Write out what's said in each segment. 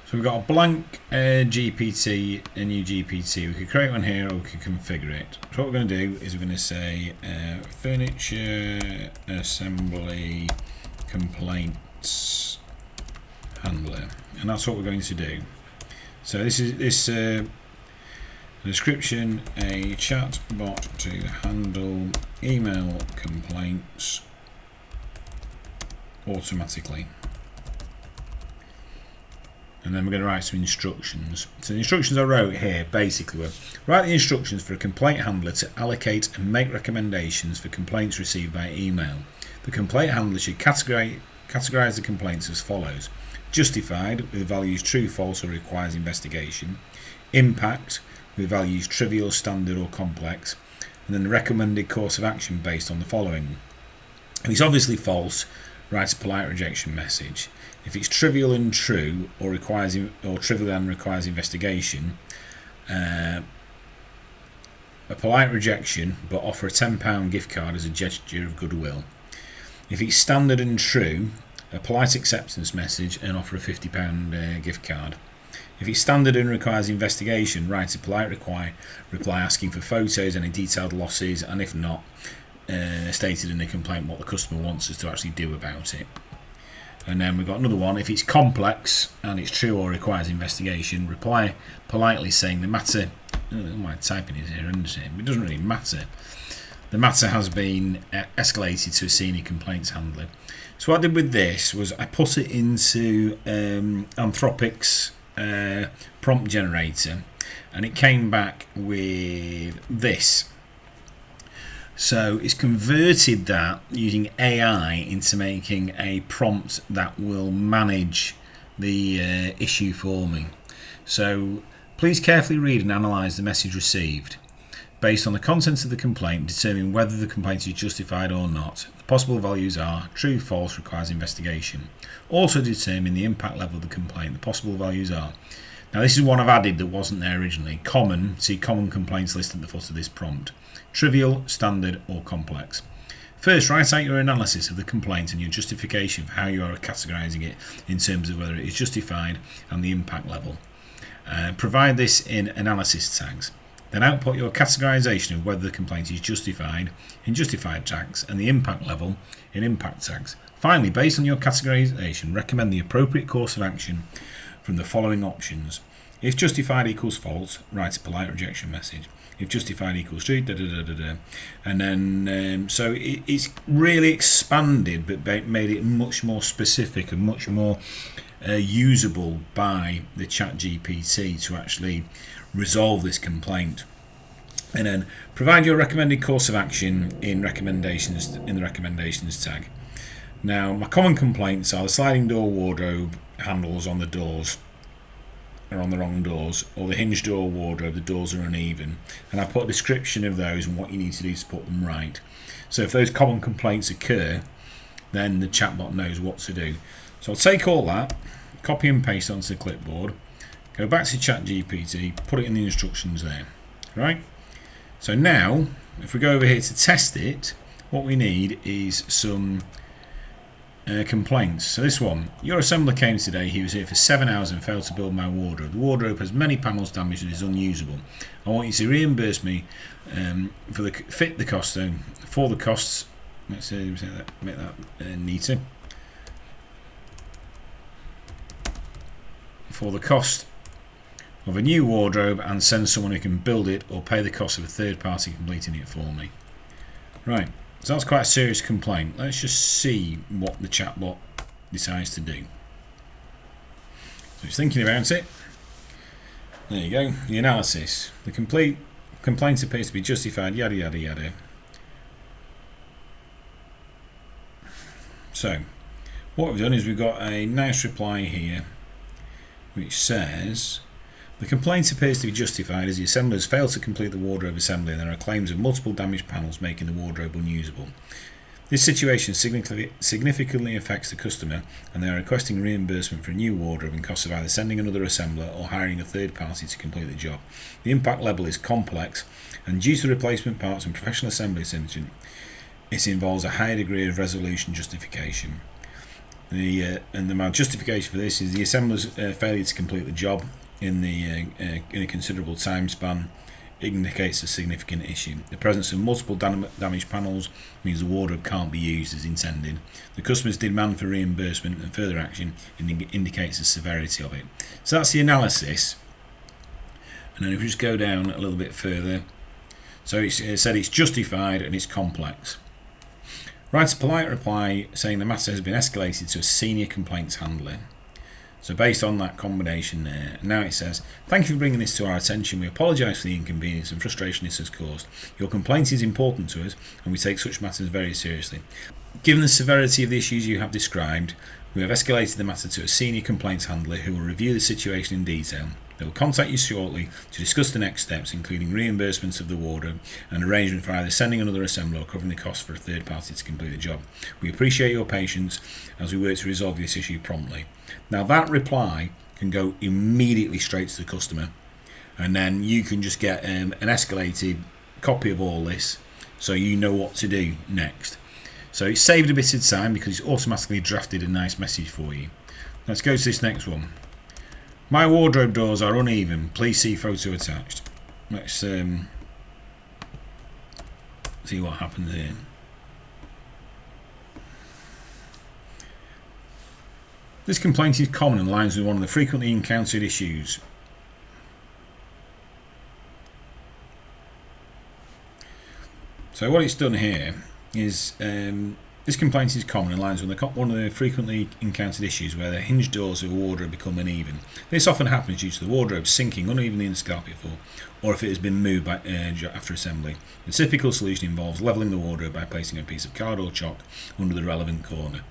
So we've got a blank GPT, a new GPT. We could create one here or we could configure it. So what we're going to do is we're going to say furniture assembly complaints handler, and that's what we're going to do. So this is description: a chat bot to handle email complaints automatically. And then we're going to write some instructions. So the instructions I wrote here basically were: write the instructions for a complaint handler to allocate and make recommendations for complaints received by email. The complaint handler should categorize the complaints as follows: justified, with values true, false, or requires investigation; impact, with values trivial, standard, or complex; and then the recommended course of action based on the following. If it's obviously false, write a polite rejection message. If it's trivial and true, or trivial and requires investigation, a polite rejection, but offer a £10 gift card as a gesture of goodwill. If it's standard and true, a polite acceptance message and offer a £50 gift card. If it's standard and requires investigation, write a polite reply asking for photos, any detailed losses, and if not, stated in the complaint what the customer wants us to actually do about it. And then we've got another one: if it's complex and it's true or requires investigation, reply politely saying the matter, my typing is here, isn't it? It doesn't really matter. The matter has been escalated to a senior complaints handler. So what I did with this was I put it into Anthropic's prompt generator, and it came back with this. So it's converted that using AI into making a prompt that will manage the issue for me. So please carefully read and analyse the message received. Based on the contents of the complaint, determine whether the complaint is justified or not. The possible values are true, false, requires investigation. Also determine the impact level of the complaint. The possible values are... Now this is one I've added that wasn't there originally. Common, see common complaints list at the foot of this prompt. Trivial, standard, or complex. First, write out your analysis of the complaint and your justification for how you are categorising it in terms of whether it is justified and the impact level. Provide this in analysis tags. Then output your categorisation of whether the complaint is justified in justified tags and the impact level in impact tags. Finally, based on your categorisation, recommend the appropriate course of action from the following options. If justified equals false, write a polite rejection message. If justified equals true, and then so it's really expanded, but made it much more specific and much more usable by the ChatGPT to actually resolve this complaint. And then provide your recommended course of action in the recommendations tag. Now, my common complaints are the sliding door wardrobe handles on the doors are on the wrong doors, or the hinge door wardrobe, the doors are uneven, and I put a description of those and what you need to do to put them right. So if those common complaints occur, then the chatbot knows what to do. So I'll take all that, copy and paste onto the clipboard, go back to ChatGPT, put it in the instructions there. Right? So now, if we go over here to test it, what we need is some complaints. So this one: your assembler came today, he was here for 7 hours and failed to build my wardrobe. The wardrobe has many panels damaged and is unusable. I want you to reimburse me for the costs. Let's make that neater. For the cost of a new wardrobe, and send someone who can build it or pay the cost of a third party completing it for me. Right. So that's quite a serious complaint. Let's just see what the chatbot decides to do. So it's thinking about it. There you go. The analysis. The complaint appears to be justified, yada yada yada. So what we've done is we've got a nice reply here which says: the complaint appears to be justified as the assembler has failed to complete the wardrobe assembly and there are claims of multiple damaged panels making the wardrobe unusable. This situation significantly affects the customer and they are requesting reimbursement for a new wardrobe and costs of either sending another assembler or hiring a third party to complete the job. The impact level is complex, and due to replacement parts and professional assembly synergy, it involves a higher degree of resolution justification. My justification for this is the assembler's failure to complete the job in a considerable time span indicates a significant issue. The presence of multiple damaged panels means the wardrobe can't be used as intended. The customer's demand for reimbursement and further action indicates the severity of it. So that's the analysis. And then if we just go down a little bit further, so it said it's justified and it's complex. Write a polite reply saying the matter has been escalated to a senior complaints handler. So based on that combination there, now it says, thank you for bringing this to our attention. We apologise for the inconvenience and frustration this has caused. Your complaint is important to us and we take such matters very seriously. Given the severity of the issues you have described, we have escalated the matter to a senior complaints handler who will review the situation in detail. They will contact you shortly to discuss the next steps, including reimbursements of the wardrobe and arrangement for either sending another assembler or covering the cost for a third party to complete the job. We appreciate your patience as we work to resolve this issue promptly. Now that reply can go immediately straight to the customer, and then you can just get an escalated copy of all this so you know what to do next. So it's saved a bit of time because it's automatically drafted a nice message for you. Let's go to this next one. My wardrobe doors are uneven. Please see photo attached. Let's see what happens here. This complaint is common and aligns with one of the frequently encountered issues. So what it's done here is this complaint is common and aligns with one of the frequently encountered issues where the hinge doors of a wardrobe become uneven. This often happens due to the wardrobe sinking unevenly in the carpet floor, or if it has been moved after assembly. The typical solution involves levelling the wardrobe by placing a piece of card or chalk under the relevant corner.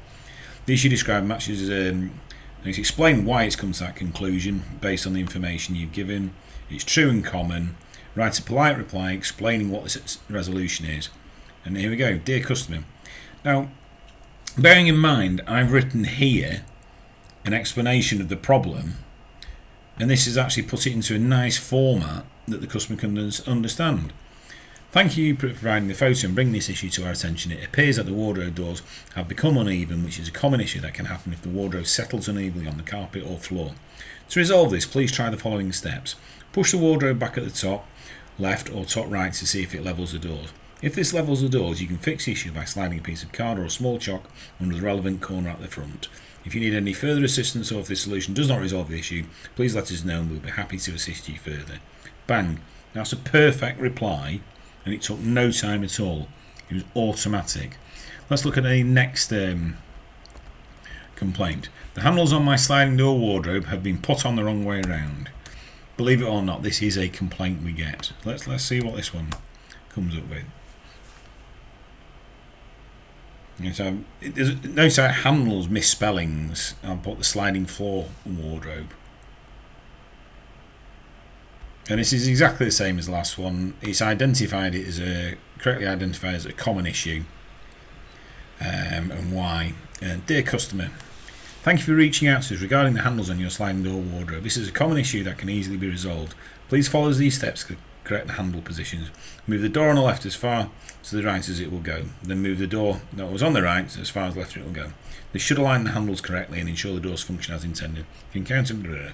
The issue described matches and it's explained why it's come to that conclusion based on the information you've given. It's true and common. Write a polite reply explaining what this resolution is. And here we go. Dear customer. Now, bearing in mind, I've written here an explanation of the problem, and this has actually put it into a nice format that the customer can understand. Thank you for providing the photo and bringing this issue to our attention. It appears that the wardrobe doors have become uneven, which is a common issue that can happen if the wardrobe settles unevenly on the carpet or floor. To resolve this, please try the following steps. Push the wardrobe back at the top left or top right to see if it levels the doors. If this levels the doors, you can fix the issue by sliding a piece of card or a small chalk under the relevant corner at the front. If you need any further assistance or if this solution does not resolve the issue, please let us know and we'll be happy to assist you further. Bang. That's a perfect reply, and it took no time at all. It was automatic. Let's look at a next complaint. The handles on my sliding door wardrobe have been put on the wrong way around. Believe it or not, this is a complaint we get. Let's see what this one comes up with. So notice how it handles misspellings. I'll put the sliding floor wardrobe. And this is exactly the same as the last one. It's identified it as correctly identified as a common issue. And why. Dear customer, thank you for reaching out to us regarding the handles on your sliding door wardrobe. This is a common issue that can easily be resolved. Please follow these steps to correct the handle positions. Move the door on the left as far to the right as it will go. Then move the door that was on the right as far as left it will go. This should align the handles correctly and ensure the doors function as intended. If you encounter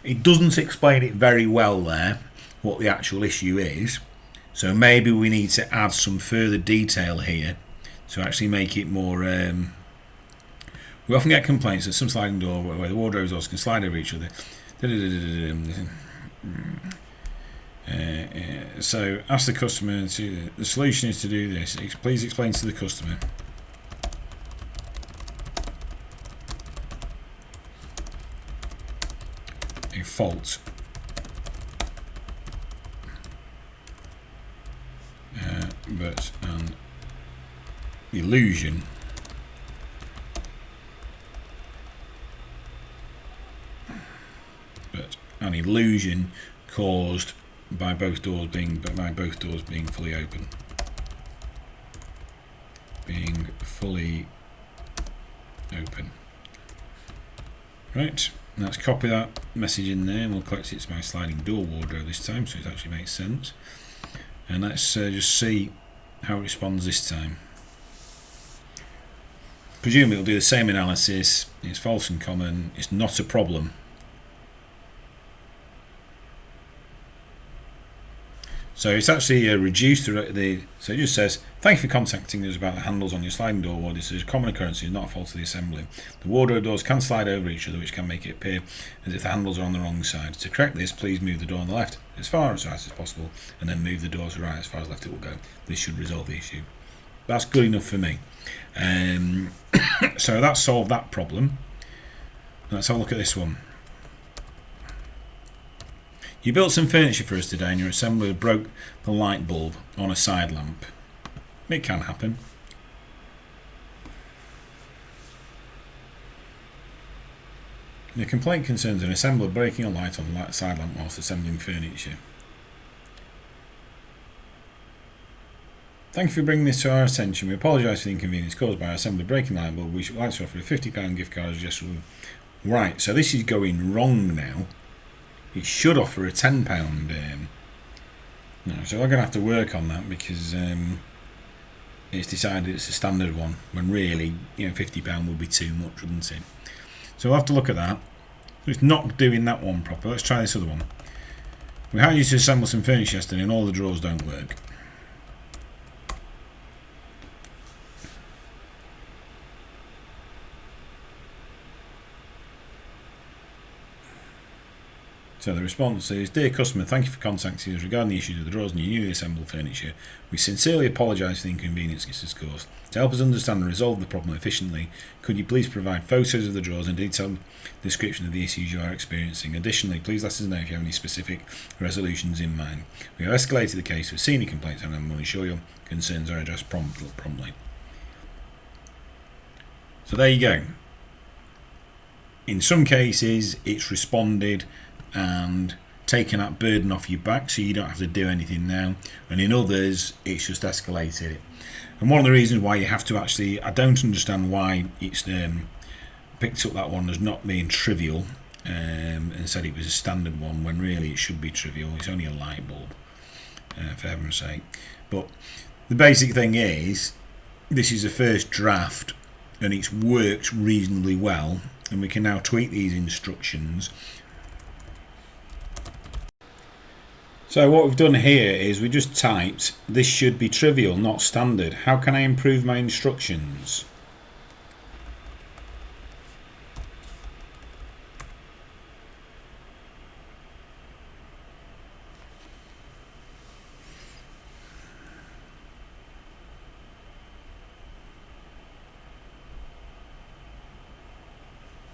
it doesn't explain it very well there, what the actual issue is. So maybe we need to add some further detail here to actually make it more... we often get complaints that some sliding door where the wardrobe doors can slide over each other. So ask the customer to... The solution is to do this. Please explain to the customer. A fault. But an illusion caused by both doors being fully open. Right, let's copy that message in there and we'll collect it to my sliding door wardrobe this time so it actually makes sense. And let's just see how it responds this time. presume it'll do the same analysis. It's false and common. It's not a problem. So it's actually reduced the. So it just says, "Thank you for contacting us about the handles on your sliding door wall. This is a common occurrence. It's not a fault of the assembly. The wardrobe doors can slide over each other, which can make it appear as if the handles are on the wrong side. To correct this, please move the door on the left as far as right as possible, and then move the door to the right as far as left it will go. This should resolve the issue." That's good enough for me. So that solved that problem. Let's have a look at this one. You built some furniture for us today and your assembler broke the light bulb on a side lamp. It can happen. The complaint concerns an assembler breaking a light on the side lamp whilst assembling furniture. Thank you for bringing this to our attention. We apologise for the inconvenience caused by our assembler breaking the light bulb. We should like to offer a £50 gift card as a gesture. Right, so this is going wrong now. It should offer a £10. No, so I'm going to have to work on that because it's decided it's a standard one when really, £50 would be too much, wouldn't it? So we'll have to look at that. It's not doing that one proper. Let's try this other one. We hired you to assemble some furniture yesterday and all the drawers don't work. So the response is, "Dear customer, thank you for contacting us regarding the issues with the drawers and your newly assembled furniture. We sincerely apologise for the inconvenience this has caused. To help us understand and resolve the problem efficiently, could you please provide photos of the drawers and detailed description of the issues you are experiencing? Additionally, please let us know if you have any specific resolutions in mind. We have escalated the case to a senior complaints handler and will ensure your concerns are addressed promptly." So there you go. In some cases, it's responded and taking that burden off your back so you don't have to do anything now, and in others it's just escalated it. And one of the reasons why you have to actually, I don't understand why it's picked up that one as not being trivial and said it was a standard one when really it should be trivial. It's only a light bulb, for heaven's sake. But the basic thing is, this is a first draft and it's worked reasonably well, and we can now tweak these instructions. So what we've done here is we just typed, "This should be trivial, not standard. How can I improve my instructions?"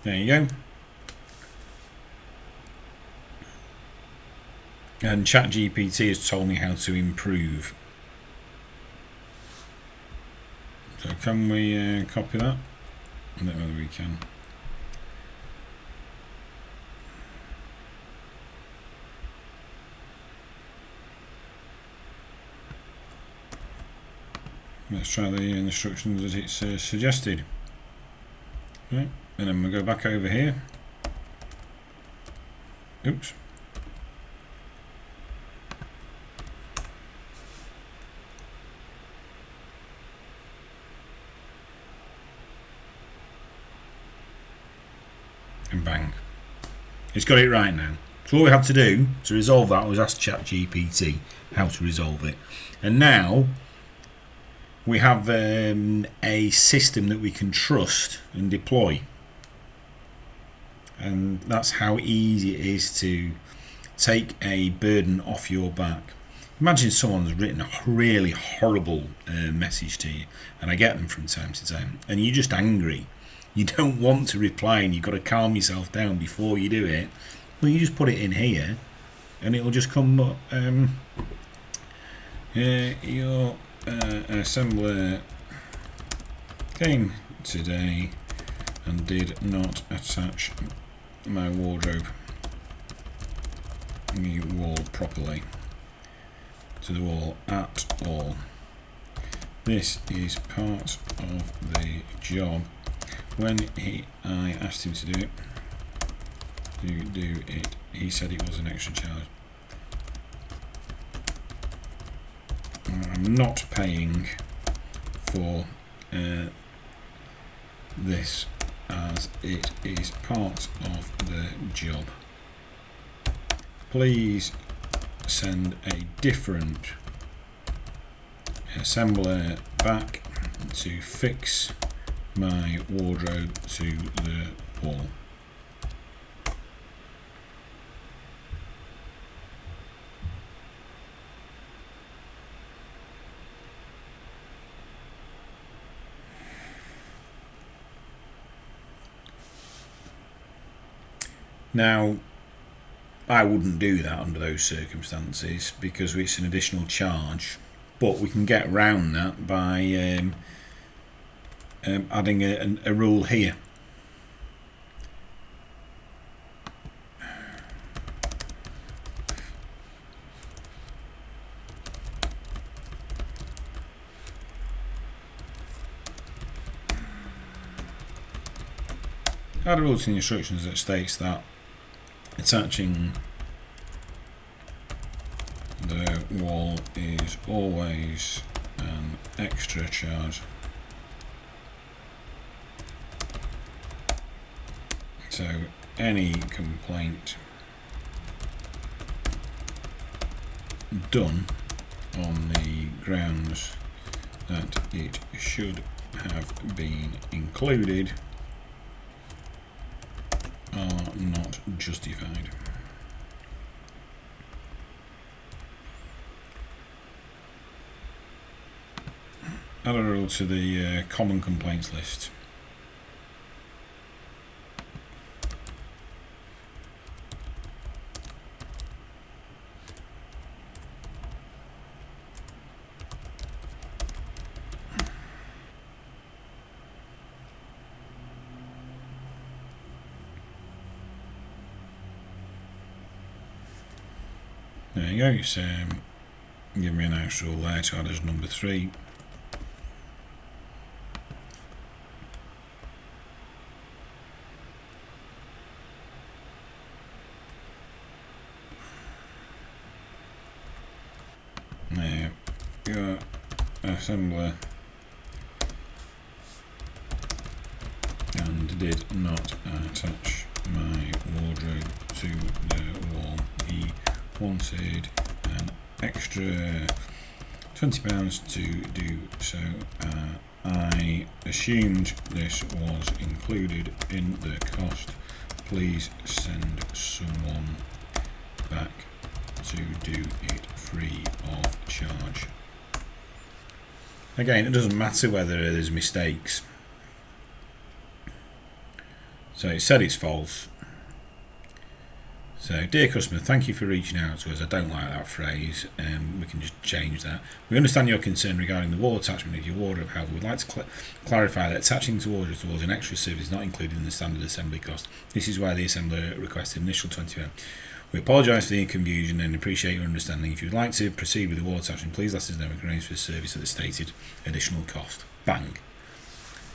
There you go. And ChatGPT has told me how to improve. So can we copy that? I don't know whether we can. Let's try the instructions as it's suggested. Right. And then we'll go back over here. Oops. And bang. It's got it right now. So what we had to do to resolve that was ask ChatGPT how to resolve it. And now we have a system that we can trust and deploy. And that's how easy it is to take a burden off your back. Imagine someone's written a really horrible message to you, and I get them from time to time, and you're just angry. You don't want to reply and you've got to calm yourself down before you do it. Well, you just put it in here and it'll just come up. Your assembler came today and did not attach my wardrobe wall properly to the wall at all. This is part of the job. When I asked him to do it, he said it was an extra charge. I'm not paying for this as it is part of the job. Please send a different assembler back to fix my wardrobe to the wall. Now, I wouldn't do that under those circumstances because it's an additional charge, but we can get around that by adding a rule here. Add a rule to the instructions that states that attaching the wall is always an extra charge. So any complaint done on the grounds that it should have been included are not justified. Add a rule to the common complaints list. There you go, so give me a nice rule there to add as number 3. Now, your assembler and did not attach my wardrobe to the wall. He wanted an extra £20 to do so. I assumed this was included in the cost. Please send someone back to do it free of charge. Again, it doesn't matter whether there's mistakes. So it said it's false. So, dear customer, thank you for reaching out to us. I don't like that phrase. We can just change that. We understand your concern regarding the wall attachment of your wardrobe. However, we'd like to clarify that attaching the wardrobe towards an extra service is not included in the standard assembly cost. This is why the assembler requested initial £20. We apologise for the confusion and appreciate your understanding. If you'd like to proceed with the wall attachment, please let us know and arrange for the service at the stated additional cost. Bang.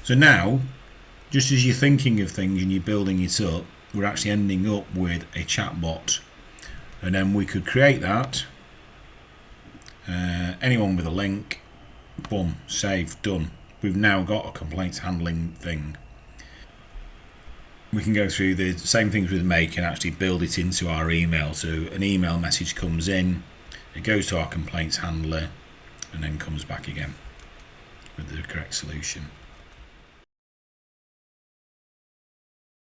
So now, just as you're thinking of things and you're building it up, we're actually ending up with a chatbot, and then we could create that. Anyone with a link, boom, save, done. We've now got a complaints handling thing. We can go through the same things with Make and actually build it into our email. So an email message comes in, it goes to our complaints handler, and then comes back again with the correct solution.